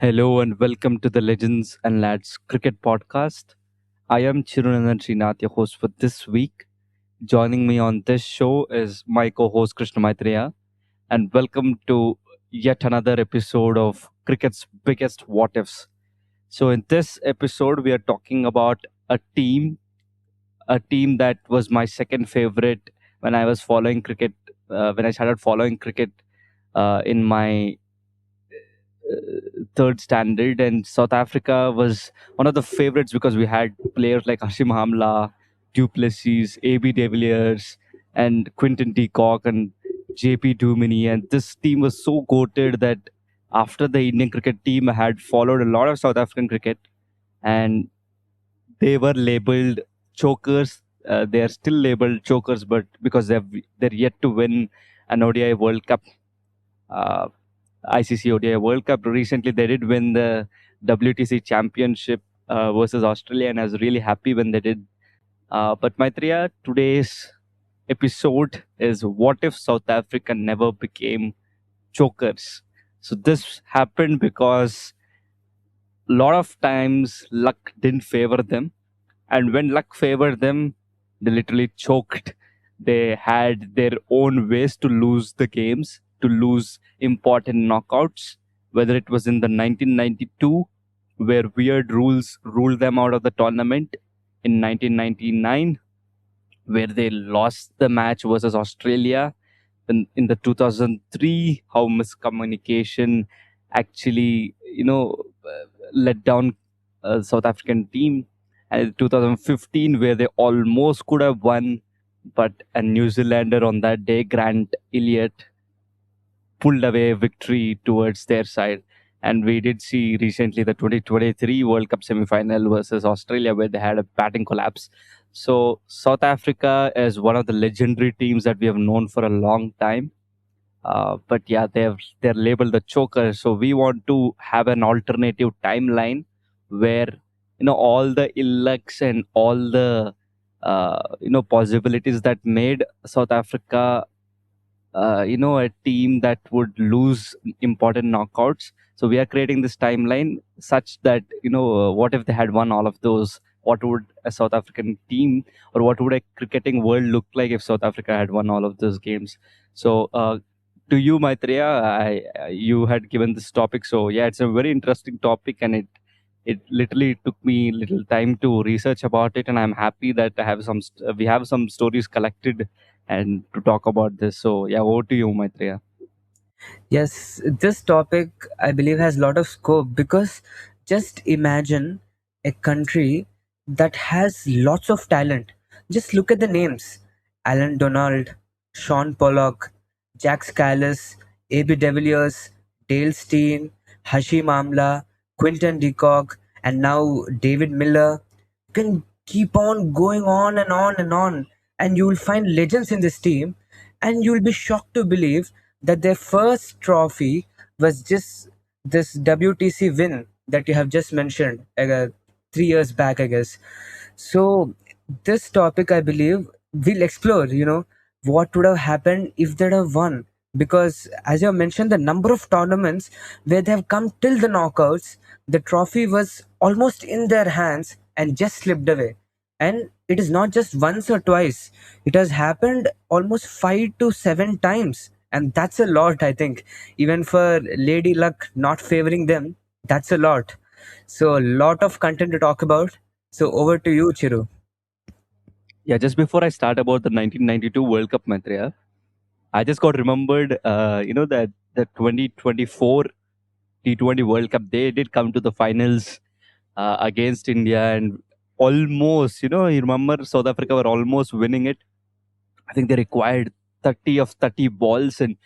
Hello and welcome to the Legends and Lads Cricket Podcast. I am Chirunandan Srinath, your host for this week. Joining me on this show is my co-host Krishna Maitreya, and welcome to yet another episode of Cricket's biggest what ifs. So in this episode, we are talking about a team that was my second favorite when I was following cricket. When I started following cricket in my third standard, and South Africa was one of the favorites because we had players like Hashim Hamla, Duplessis, AB de Villiers, and Quinton de Kock and JP Duminy. And this team was so goated that after the Indian cricket team had followed a lot of South African cricket, and they were labeled chokers. They are still labeled chokers, but because they're yet to win an ODI World Cup. Uh, ICC ODI World Cup. Recently, they did win the WTC Championship versus Australia, and I was really happy when they did. But Maitreya, today's episode is what if South Africa never became chokers? So this happened because a lot of times luck didn't favor them, and when luck favored them, they literally choked. They had their own ways to lose the games, to lose important knockouts, whether it was in the 1992, where weird rules ruled them out of the tournament, in 1999, where they lost the match versus Australia, in the 2003, how miscommunication actually, let down South African team, and 2015, where they almost could have won, but a New Zealander on that day, Grant Elliott, pulled away victory towards their side. And we did see recently the 2023 World Cup semi-final versus Australia, where they had a batting collapse. So South Africa is one of the legendary teams that we have known for a long time. But yeah, they're labeled the choker. So we want to have an alternative timeline where all the ill lucks and all the possibilities that made South Africa a team that would lose important knockouts. So we are creating this timeline such that what if they had won all of those? What would a South African team, or what would a cricketing world look like if South Africa had won all of those games? So to you, Maitreya, you had given this topic. So yeah, it's a very interesting topic, and it literally took me little time to research about it, and I'm happy that we have some stories collected and to talk about this. So yeah, over to you, Maitreya. Yes, this topic I believe has a lot of scope because just imagine a country that has lots of talent. Just look at the names: Alan Donald, Sean Pollock, Jack Scalise, AB de Villiers, Dale Steyn, Hashim Amla, Quinton de Kock, and now David Miller. You can keep on going on and on and on, and you will find legends in this team, and you will be shocked to believe that their first trophy was just this WTC win that you have just mentioned 3 years back, I guess. So, this topic, I believe, we'll explore, what would have happened if they'd have won. Because, as you mentioned, the number of tournaments where they have come till the knockouts, the trophy was almost in their hands and just slipped away. And it is not just once or twice, it has happened almost 5 to 7 times. And that's a lot, I think. Even for Lady Luck not favoring them, that's a lot. So, a lot of content to talk about. So, over to you, Chiru. Yeah, just before I start about the 1992 World Cup, Maitreya, I just got remembered, that the 2024 T20 World Cup, they did come to the finals against India, and almost, you remember South Africa were almost winning it. I think they required 30 of 30 balls, and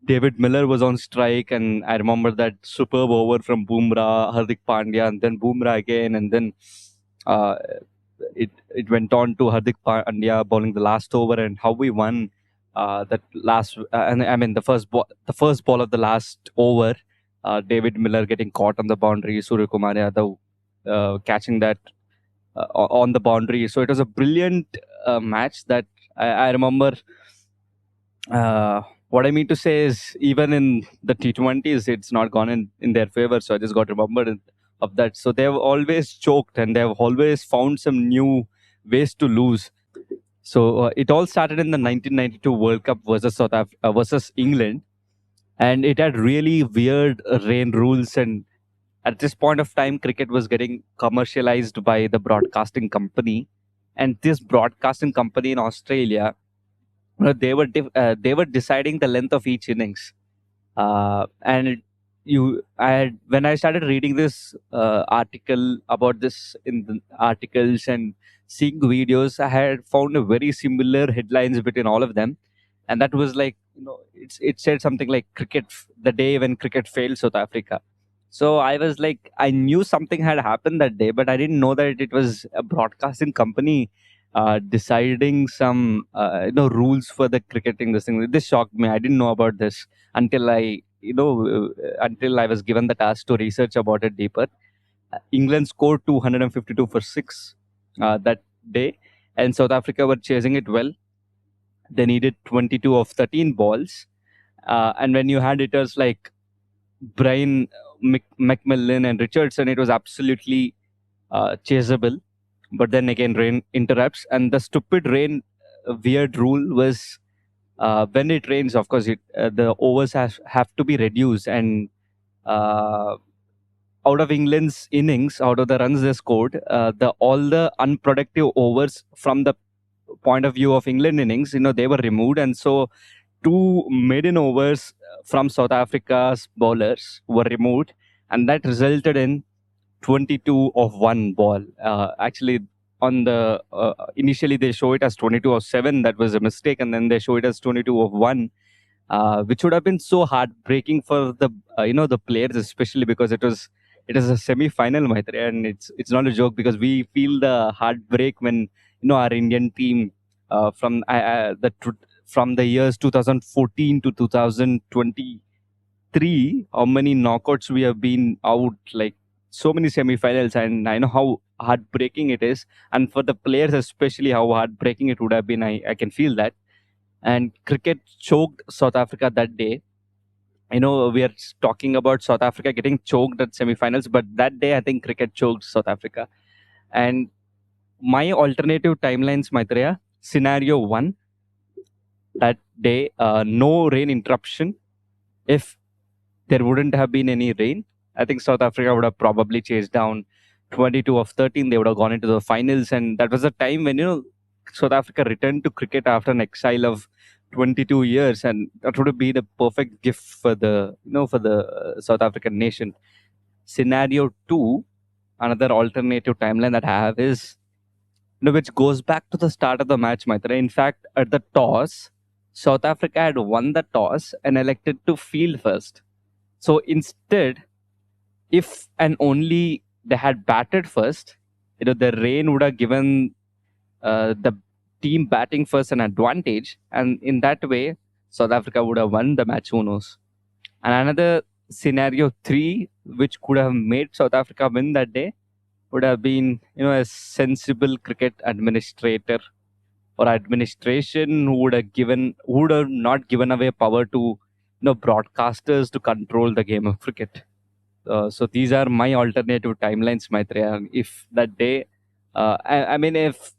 David Miller was on strike, and I remember that superb over from Bumrah, Hardik Pandya, and then Bumrah again, and then uh, it went on to Hardik Pandya bowling the last over, and how we won that last. And I mean the first ball of the last over, David Miller getting caught on the boundary, Surya Kumar Yadav catching that on the boundary. So it was a brilliant match that I remember. Uh, what I mean to say is, even in the T20s, it's not gone in their favor. So I just got remembered of that. So they've always choked and they've always found some new ways to lose. So it all started in the 1992 World Cup versus versus England, and it had really weird rain rules. And at this point of time, cricket was getting commercialized by the broadcasting company, and this broadcasting company in Australia, they were deciding the length of each innings. And when I started reading this article about this in the articles and seeing videos, I had found a very similar headlines between all of them, and that was like, it said something like the day when cricket failed South Africa. So I was like, I knew something had happened that day, but I didn't know that it was a broadcasting company deciding some rules for the cricketing. This shocked me. I didn't know about this until until I was given the task to research about it deeper. England scored 252 for 6 that day, and South Africa were chasing it well. They needed 22 of 13 balls, and when you had hitters like Brian McMillan and Richardson, it was absolutely chaseable. But then again, rain interrupts, and the stupid rain weird rule was, when it rains, of course, the overs have to be reduced, and out of England's innings, out of the runs they scored, all the unproductive overs from the point of view of England innings, they were removed, and so 2 maiden overs from South Africa's bowlers were removed, and that resulted in 22 of 1 ball. Actually, on the initially they show it as 22 of 7. That was a mistake, and then they show it as 22 of 1, which would have been so heartbreaking for the the players, especially because it is a semi-final, Maitreya, and it's not a joke, because we feel the heartbreak when our Indian team from the years 2014 to 2023, how many knockouts we have been out, like so many semi-finals, and I know how heartbreaking it is, and for the players especially, how heartbreaking it would have been. I can feel that. And cricket choked South Africa that day. We are talking about South Africa getting choked at semi-finals, but that day I think cricket choked South Africa. And my alternative timelines, Maitreya: scenario 1, that day, no rain interruption. If there wouldn't have been any rain, I think South Africa would have probably chased down 22 of 13. They would have gone into the finals, and that was a time when South Africa returned to cricket after an exile of 22 years, and that would have been a perfect gift for the South African nation. Scenario 2, another alternative timeline that I have is, which goes back to the start of the match, Maitreya. In fact, at the toss, South Africa had won the toss and elected to field first. So instead, if and only they had batted first, the rain would have given the team batting first an advantage, and in that way, South Africa would have won the match. Who knows? And another scenario 3, which could have made South Africa win that day, would have been a sensible cricket administrator or administration who would have not given away power to broadcasters to control the game of cricket. So these are my alternative timelines, Maitreya. If that day, I mean, if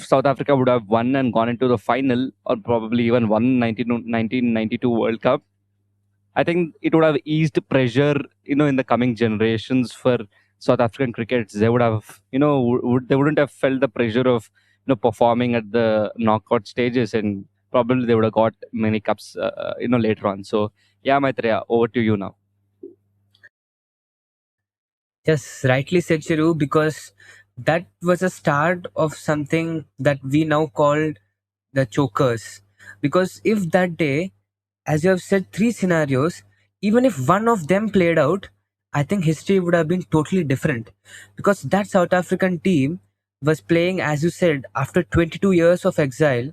South Africa would have won and gone into the final, or probably even won 1992 World Cup, I think it would have eased pressure, in the coming generations for South African crickets. They would have, they wouldn't have felt the pressure of, performing at the knockout stages, and probably they would have got many cups, later on. So yeah, Maitreya, over to you now. Yes, rightly said, Chiru, because that was a start of something that we now call the chokers. Because if that day, as you have said, 3 scenarios, even if one of them played out, I think history would have been totally different. Because that South African team was playing, as you said, after 22 years of exile,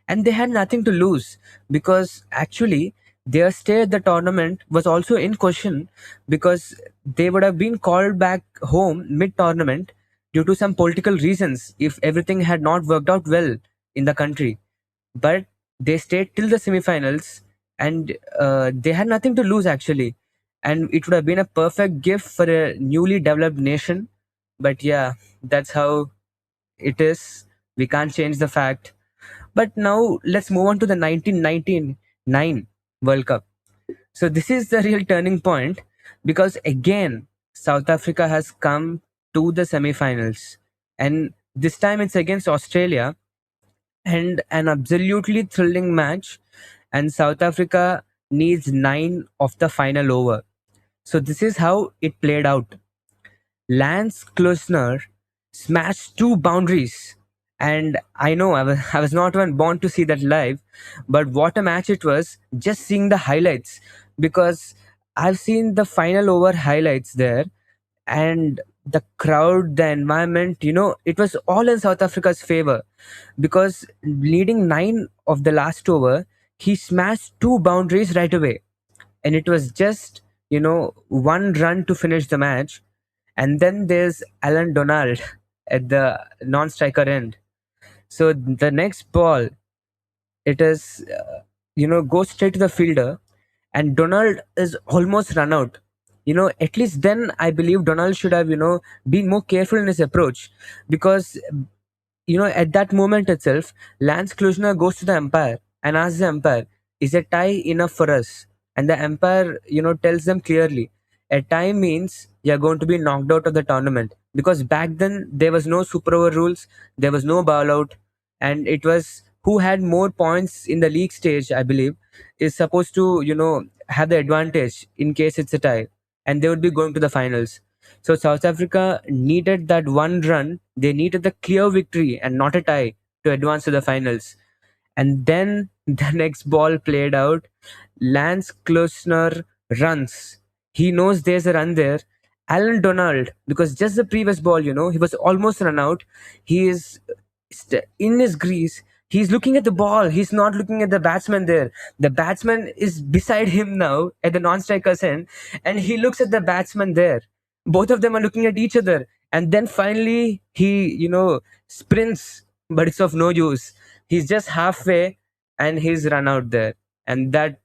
and they had nothing to lose, because actually their stay at the tournament was also in question, because they would have been called back home mid-tournament due to some political reasons if everything had not worked out well in the country. But they stayed till the semi-finals, and they had nothing to lose actually, and it would have been a perfect gift for a newly developed nation. But yeah, that's how it is. We can't change the fact. But now let's move on to the 1999 World Cup. So this is the real turning point, because again South Africa has come to the semi-finals, and this time it's against Australia, and an absolutely thrilling match, and South Africa needs 9 of the final over. So this is how it played out. Lance Klusner smashed 2 boundaries. And I know I was not even born to see that live, but what a match it was, just seeing the highlights. Because I've seen the final over highlights there, and the crowd, the environment, it was all in South Africa's favor. Because leading 9 of the last over, he smashed 2 boundaries right away. And it was just, 1 run to finish the match. And then there's Alan Donald at the non-striker end. So the next ball, it is, goes straight to the fielder, and Donald is almost run out. At least then I believe Donald should have, been more careful in his approach, because at that moment itself, Lance Klusener goes to the umpire and asks the umpire, "Is a tie enough for us?" And the umpire, tells them clearly, a tie means you're going to be knocked out of the tournament. Because back then there was no super over rules, there was no bowl out, and it was who had more points in the league stage, I believe, is supposed to, have the advantage in case it's a tie, and they would be going to the finals. So South Africa needed that 1 run. They needed the clear victory and not a tie to advance to the finals. And then the next ball played out. Lance Klusner runs. He knows there's a run there. Alan Donald, because just the previous ball, he was almost run out. He is in his grease. He's looking at the ball. He's not looking at the batsman there. The batsman is beside him now at the non-striker's end, and he looks at the batsman there. Both of them are looking at each other, and then finally he, sprints, but it's of no use. He's just halfway, and he's run out there, and that,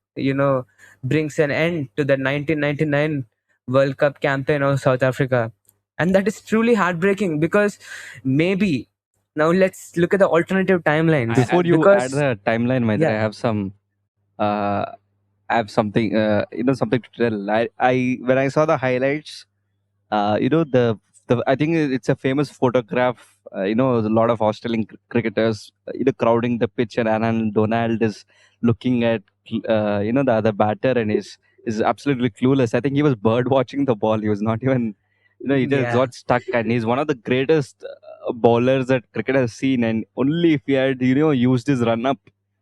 brings an end to the 1999 World Cup campaign of South Africa. And that is truly heartbreaking, because maybe now let's look at the alternative timelines. Before you add Because the timeline, Mahendra, yeah, uh, I have something, something to tell. I when I saw the highlights, the I think it's a famous photograph. A lot of Australian cricketers, crowding the pitch, and Alan Donald is looking at, the other batter, and is absolutely clueless. I think he was bird watching the ball. He was not even, he just yeah, got stuck, and he's one of the greatest bowlers that cricket has seen. And only if he had, used his run up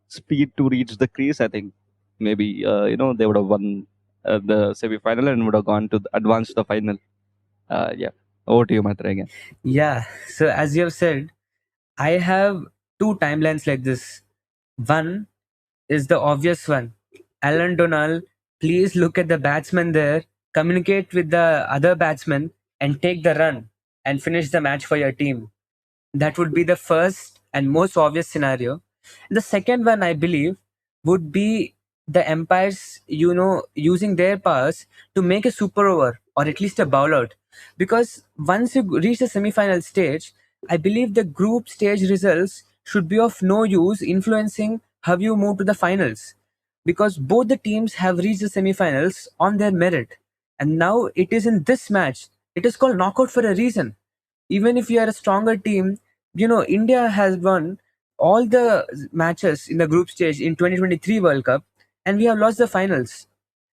speed to reach the crease, I think maybe, they would have won the semi final and would have gone to advance to the final. Yeah. Over to you, Matra, again. yeah. So as you have said, I have 2 timelines like this. One is the obvious one. Alan Donald, please look at the batsman there, communicate with the other batsman, and take the run and finish the match for your team. That would be the first and most obvious scenario. The second one, I believe, would be the umpires, using their powers to make a super over or at least a bowl out. Because once you reach the semi-final stage, I believe the group stage results should be of no use influencing how you move to the finals. Because both the teams have reached the semi-finals on their merit. And now it is in this match. It is called knockout for a reason. Even if you are a stronger team, India has won all the matches in the group stage in 2023 World Cup, and we have lost the finals.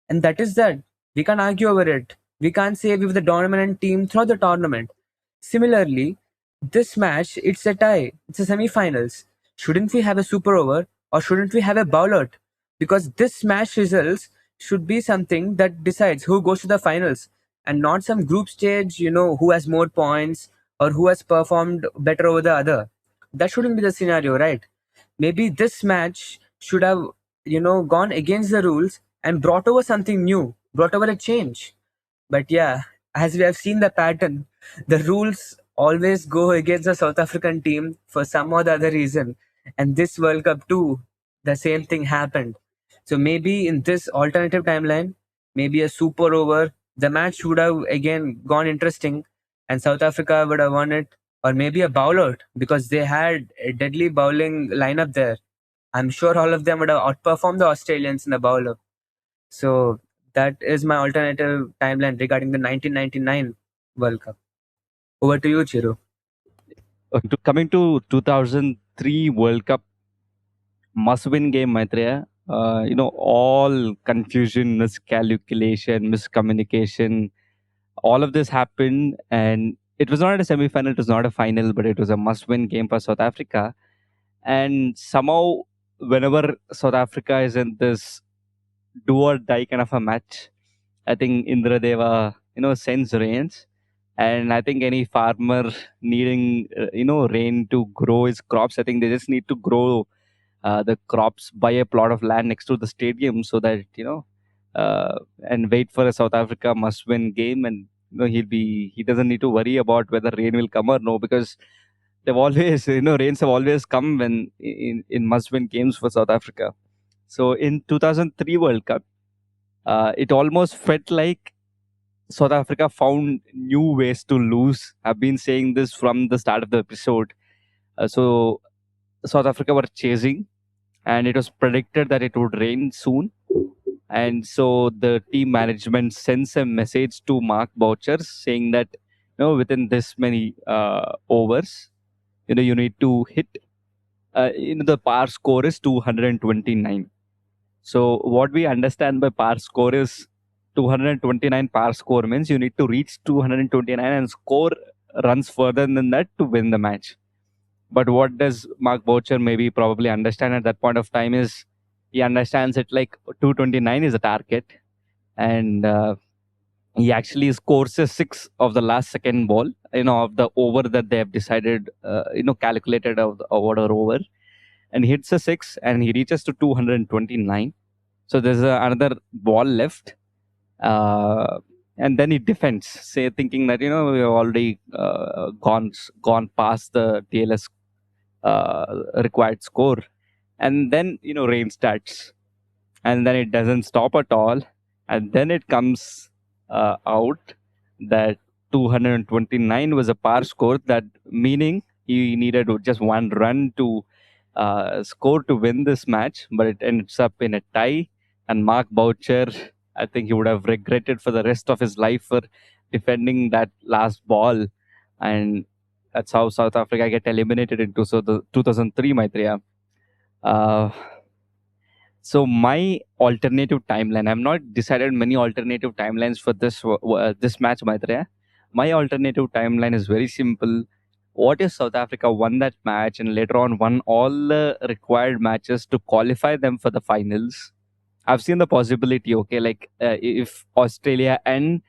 And that is that. We can't argue over it. We can't say we were the dominant team throughout the tournament. Similarly, this match, it's a tie. It's a semi-finals. Shouldn't we have a super over, or shouldn't we have a bowl out? Because this match results should be something that decides who goes to the finals, and not some group stage, who has more points or who has performed better over the other. That shouldn't be the scenario, right? Maybe this match should have, gone against the rules and brought over something new, brought over a change. But yeah, as we have seen the pattern, the rules always go against the South African team for some or the other reason. And this World Cup too, the same thing happened. So maybe in this alternative timeline, maybe a super over, the match would have again gone interesting and South Africa would have won it, or maybe a bowlout because they had a deadly bowling lineup there. I'm sure all of them would have outperformed the Australians in the bowler. So that is my alternative timeline regarding the 1999 World Cup. Over to you, Chiru. Coming to 2003 World Cup, must-win game, Maitreya. All confusion, miscalculation, miscommunication, all of this happened, and it was not a semi-final, it was not a final, but it was a must-win game for South Africa. And somehow, whenever South Africa is in this do or die kind of a match, I think Indra Deva, sends rains. And I think any farmer needing, rain to grow his crops, I think they just need to grow the crops, buy a plot of land next to the stadium so that, and wait for a South Africa must win game. And, he doesn't need to worry about whether rain will come or no, because they've always, rains have always come when in must win games for South Africa. So in 2003 World Cup, it almost felt like South Africa found new ways to lose. I've been saying this from the start of the episode. So South Africa were chasing, and it was predicted that it would rain soon. And so the team management sends a message to Mark Boucher saying that, within this many overs, you need to hit. The par score is 229. So what we understand by par score is 229 par score means you need to reach 229 and score runs further than that to win the match. But what does Mark Boucher maybe probably understand at that point of time is he understands it like 229 is a target, and he actually scores a six of the last second ball, of the over that they have decided, calculated of the order over, and he hits a six and he reaches to 229. So there's another ball left, and then he defends, say thinking that we have already gone past the TLS required score, and then rain starts, and then it doesn't stop at all, and then it comes out that 229 was a par score, that meaning he needed just one run to score to win this match, but it ends up in a tie. And Mark Boucher, I think he would have regretted for the rest of his life for defending that last ball, and that's how South Africa get eliminated into the 2003 Maitreya. So my alternative timeline, I've not decided many alternative timelines for this match, Maitreya. My alternative timeline is very simple. What if South Africa won that match and later on won all the required matches to qualify them for the finals? I've seen the possibility, okay, like if Australia and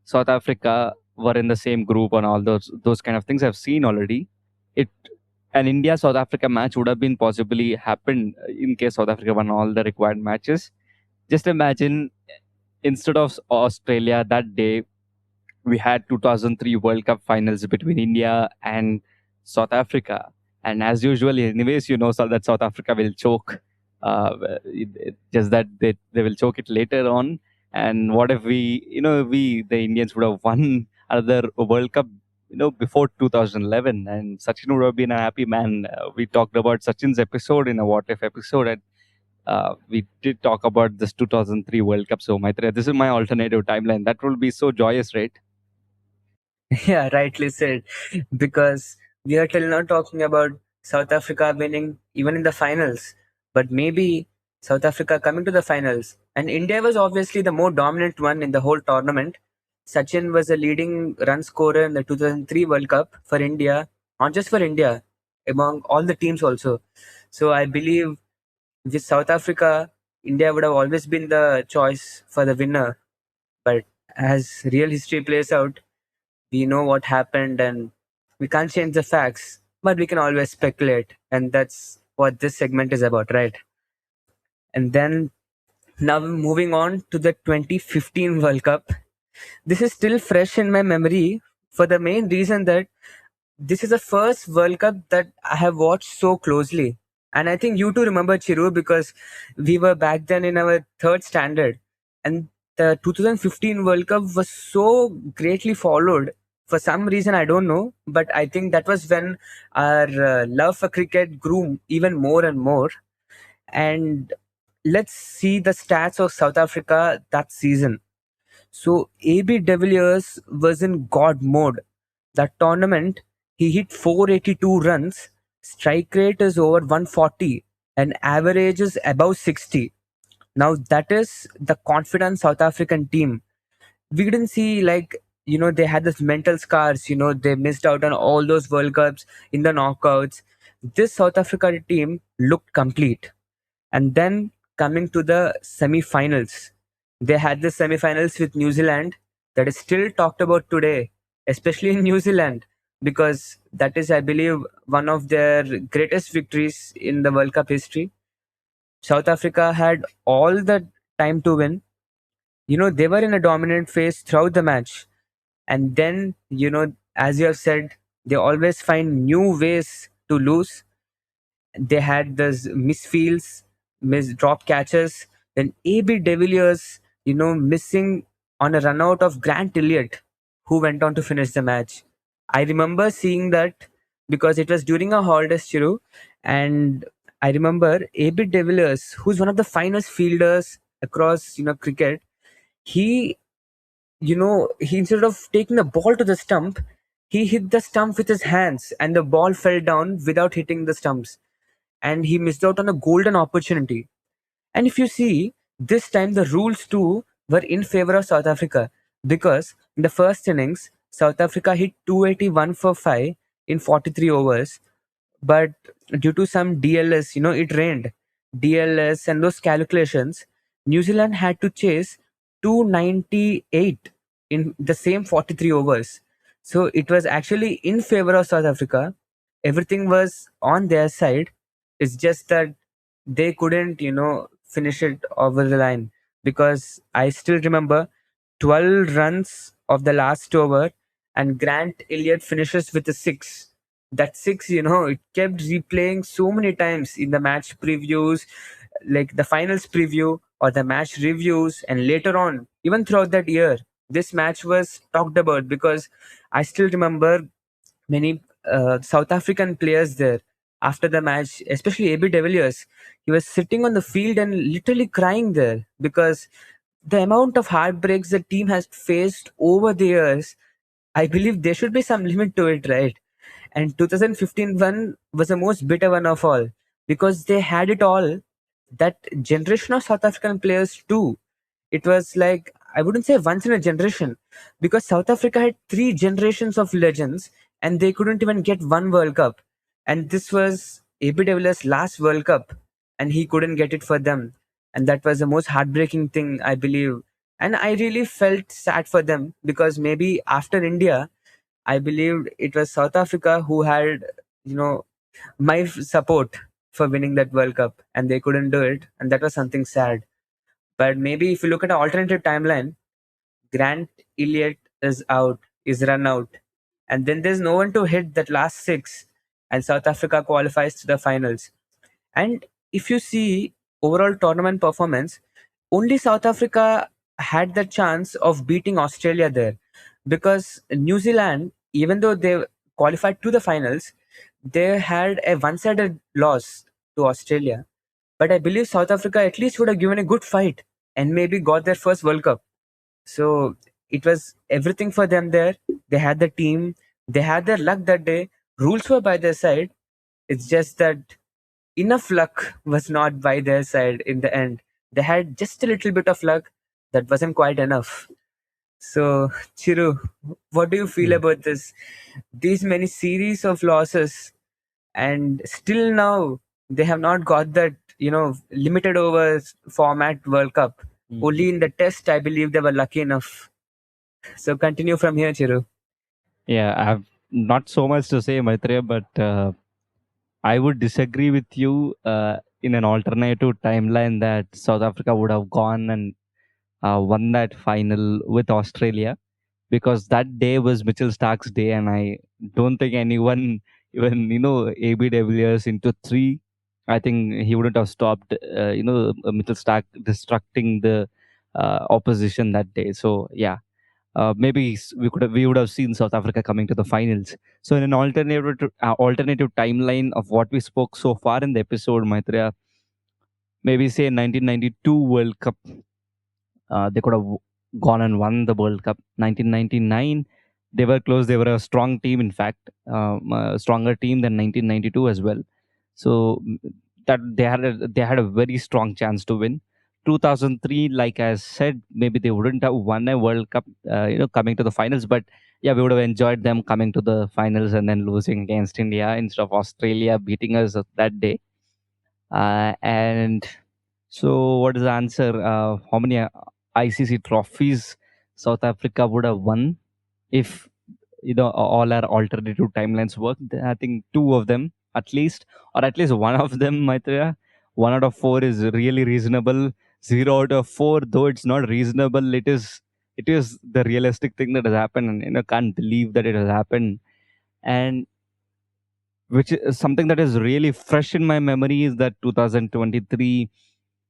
South Africa were in the same group and all those kind of things I've seen already. An India South Africa match would have been possibly happened in case South Africa won all the required matches. Just imagine, instead of Australia that day, we had 2003 World Cup finals between India and South Africa. And as usual, anyways, that South Africa will choke. Just that they will choke it later on. And what if the Indians would have won another World Cup, before 2011, and Sachin would have been a happy man. We talked about Sachin's episode in a What If episode, and we did talk about this 2003 World Cup. So, Maitreya, this is my alternative timeline. That will be so joyous, right? Yeah, rightly said. Because we are till now talking about South Africa winning even in the finals, but maybe South Africa coming to the finals. And India was obviously the more dominant one in the whole tournament. Sachin was a leading run scorer in the 2003 World Cup for India, not just for India, among all the teams also. So I believe with South Africa, India would have always been the choice for the winner. But as real history plays out, we know what happened and we can't change the facts, but we can always speculate. And that's what this segment is about, right? And then now moving on to the 2015 World Cup. This is still fresh in my memory for the main reason that this is the first World Cup that I have watched so closely. And I think you too remember, Chiru, because we were back then in our third standard. And the 2015 World Cup was so greatly followed. For some reason, I don't know, but I think that was when our love for cricket grew even more and more. And let's see the stats of South Africa that season. So AB de Villiers was in God mode. That tournament, he hit 482 runs, strike rate is over 140, and average is above 60. Now that is the confident South African team. We didn't see like they had this mental scars. They missed out on all those World Cups in the knockouts. This South Africa team looked complete. And then coming to the semi-finals, they had the semi-finals with New Zealand that is still talked about today, especially in New Zealand, because that is, I believe, one of their greatest victories in the World Cup history. South Africa had all the time to win. They were in a dominant phase throughout the match. And then, as you have said, they always find new ways to lose. They had those misfields, miss drop catches, then AB de Villiers, missing on a run out of Grant Elliott, who went on to finish the match. I remember seeing that because it was during a holiday, Chiru, and I remember AB de Villiers, who's one of the finest fielders across cricket. He he instead of taking the ball to the stump, he hit the stump with his hands, and the ball fell down without hitting the stumps, and he missed out on a golden opportunity. And if you see, this time the rules too were in favor of South Africa because in the first innings, South Africa hit 281 for 5 in 43 overs, but due to some DLS, it rained. DLS and those calculations, New Zealand had to chase 298 in the same 43 overs. So it was actually in favor of South Africa. Everything was on their side. It's just that they couldn't, finish it over the line because I still remember 12 runs of the last over and Grant Elliott finishes with a six. That six, it kept replaying so many times in the match previews, like the finals preview or the match reviews, and later on, even throughout that year, this match was talked about because I still remember many South African players there after the match, especially AB de Villiers. He was sitting on the field and literally crying there because the amount of heartbreaks the team has faced over the years, I believe there should be some limit to it, right? And 2015 one was the most bitter one of all because they had it all. That generation of South African players too. It was like, I wouldn't say once in a generation because South Africa had three generations of legends and they couldn't even get one World Cup. And this was AB de Villiers' last World Cup and he couldn't get it for them. And that was the most heartbreaking thing, I believe. And I really felt sad for them because maybe after India, I believed it was South Africa who had, my support for winning that World Cup, and they couldn't do it, and that was something sad. But maybe if you look at an alternative timeline, Grant Elliott is out, is run out, and then there's no one to hit that last six, and South Africa qualifies to the finals. And if you see overall tournament performance, only South Africa had the chance of beating Australia there because New Zealand, even though they qualified to the finals, they had a one sided loss to Australia. But I believe South Africa at least would have given a good fight and maybe got their first World Cup. So it was everything for them there. They had the team, they had their luck that day. Rules were by their side. It's just that enough luck was not by their side in the end. They had just a little bit of luck that wasn't quite enough. So, Chiru, what do you feel Yeah. about this? These many series of losses, and still now they have not got that, limited overs format World Cup. Mhm. Only in the test, I believe they were lucky enough. So, continue from here, Chiru. Yeah, I have not so much to say, Maitreya, but I would disagree with you in an alternative timeline that South Africa would have gone and won that final with Australia because that day was Mitchell Stark's day, and I don't think anyone, even AB de Villiers into three. I think he wouldn't have stopped, Mitchell Stark destructing the opposition that day. So yeah, we would have seen South Africa coming to the finals. So in an alternative timeline of what we spoke so far in the episode, Maitreya, maybe say 1992 World Cup, they could have gone and won the World Cup. 1999, they were close. They were a strong team, in fact, a stronger team than 1992 as well. So that they had a very strong chance to win. 2003, like I said, maybe they wouldn't have won a World Cup, coming to the finals. But yeah, we would have enjoyed them coming to the finals and then losing against India instead of Australia beating us that day. And so, what is the answer? How many ICC trophies South Africa would have won if all our alternative timelines worked? I think two of them at least, or at least one of them, Maitreya. One out of four is really reasonable. Zero out of four, though it's not reasonable, it is the realistic thing that has happened, and can't believe that it has happened. And which is something that is really fresh in my memory is that 2023,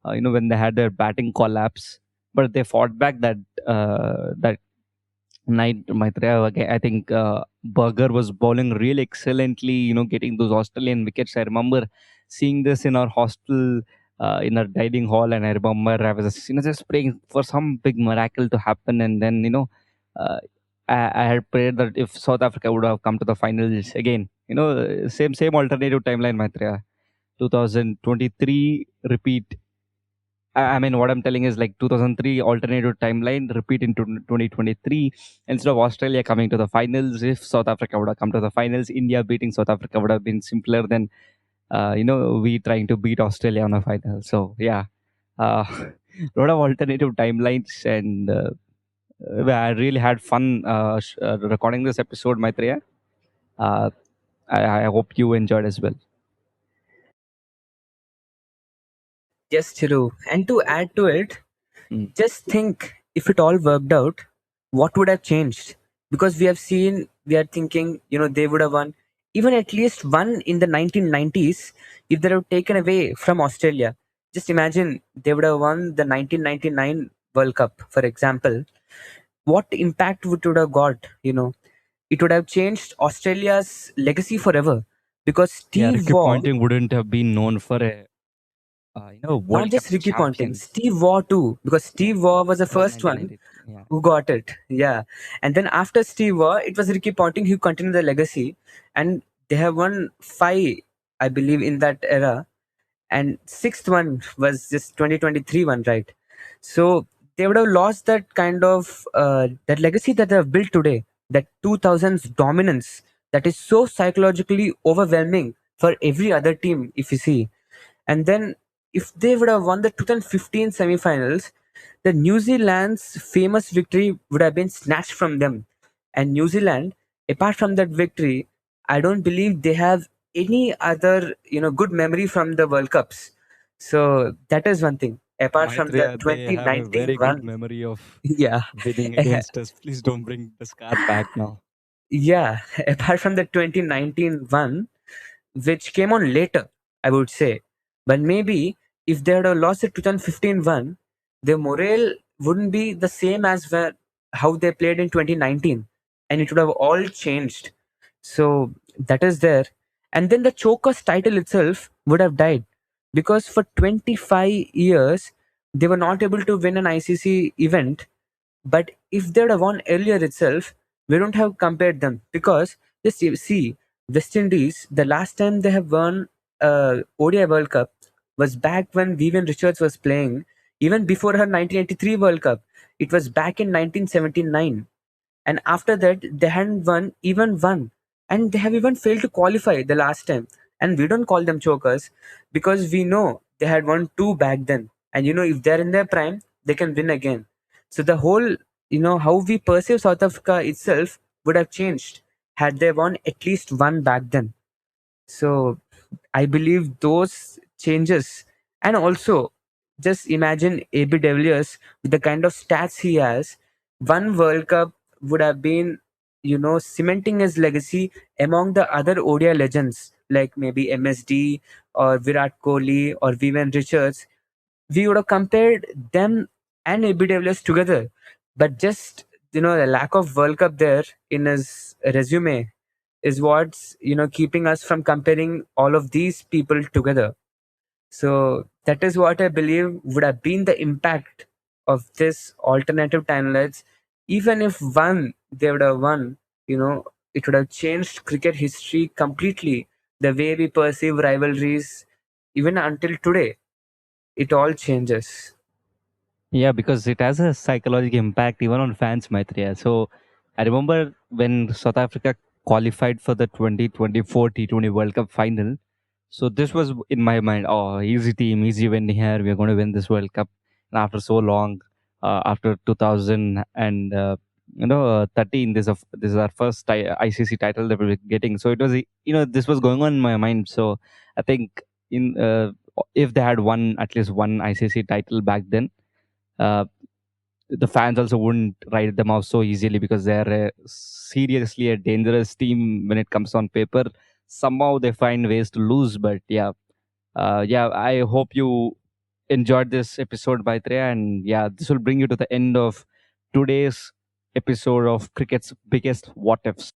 when they had their batting collapse, but they fought back that night. Maitreya, okay, I think Berger was bowling really excellently, getting those Australian wickets. I remember seeing this in our hostel, in our dining hall, and I remember I was, just praying for some big miracle to happen. And then, uh, I had prayed that if South Africa would have come to the finals again, same alternative timeline, Maitreya. 2023 repeat. I mean, what I'm telling is like 2003 alternative timeline, repeat into 2023. Instead of Australia coming to the finals, if South Africa would have come to the finals, India beating South Africa would have been simpler than, we trying to beat Australia on a final. So, yeah, lot of alternative timelines. And I really had fun recording this episode, Maitreya. Uh, I hope you enjoyed as well. Yes, Chiru. And to add to it, Mm. just think if it all worked out, what would have changed? Because we are thinking, they would have won even at least one in the 1990s if they have taken away from Australia. Just imagine they would have won the 1999 World Cup, for example. What impact would have got? It would have changed Australia's legacy forever because Yeah, Steve Ricky Waugh, Ponting wouldn't have been known for a not World Cup just Ricky Ponting, champions. Steve Waugh too, because Yeah, Steve Waugh was the that was first one 1993. Yeah, who got it. Yeah. And then after Steve Waugh, it was Ricky Ponting who continued the legacy. And they have won five, I believe, in that era. And sixth one was just 2023 one, right? So they would have lost that kind of that legacy that they have built today, that 2000s dominance that is so psychologically overwhelming for every other team, if you see. And then if they would have won the 2015 semifinals, the New Zealand's famous victory would have been snatched from them. And New Zealand, apart from that victory, I don't believe they have any other, good memory from the World Cups. So that is one thing. Apart from the Maitreya, they have a 2019 very good one, memory of yeah, winning against us. Please don't bring the scar back now. yeah. Apart from the 2019 one, which came on later, I would say. But maybe if they had lost the 2015 one, their morale wouldn't be the same as how they played in 2019, and it would have all changed. So that is there. And then the Chokers title itself would have died because for 25 years they were not able to win an ICC event. But if they'd have won earlier itself, we don't have compared them because just see West Indies. The last time they have won ODI World Cup was back when Vivian Richards was playing. Even before her 1983 World Cup, it was back in 1979, and after that they hadn't won even one, and they have even failed to qualify the last time. And we don't call them chokers because we know they had won two back then, and if they're in their prime they can win again. So the whole, how we perceive South Africa itself would have changed had they won at least one back then. So I believe those changes. And also, just imagine AB de Villiers with the kind of stats he has. One World Cup would have been, cementing his legacy among the other ODI legends like maybe MSD or Virat Kohli or Vivian Richards, we would have compared them and AB de Villiers together. But just, the lack of World Cup there in his resume is what's, keeping us from comparing all of these people together. So that is what I believe would have been the impact of this alternative timelines. Even if one they would have won, it would have changed cricket history completely. The way we perceive rivalries, even until today, it all changes. Yeah, because it has a psychological impact even on fans, Maitreya. So I remember when South Africa qualified for the 2024 T20 World Cup final. So this was in my mind, oh, easy team, easy win here. We're going to win this World Cup. And after so long, after 2000 and 13, this is our first ICC title that we're getting. So it was, this was going on in my mind. So I think in if they had won at least one ICC title back then, uh, the fans also wouldn't write them off so easily because they're seriously a dangerous team when it comes on paper. Somehow they find ways to lose, but yeah, yeah. I hope you enjoyed this episode, Baitre, and yeah, this will bring you to the end of today's episode of Cricket's Biggest What Ifs.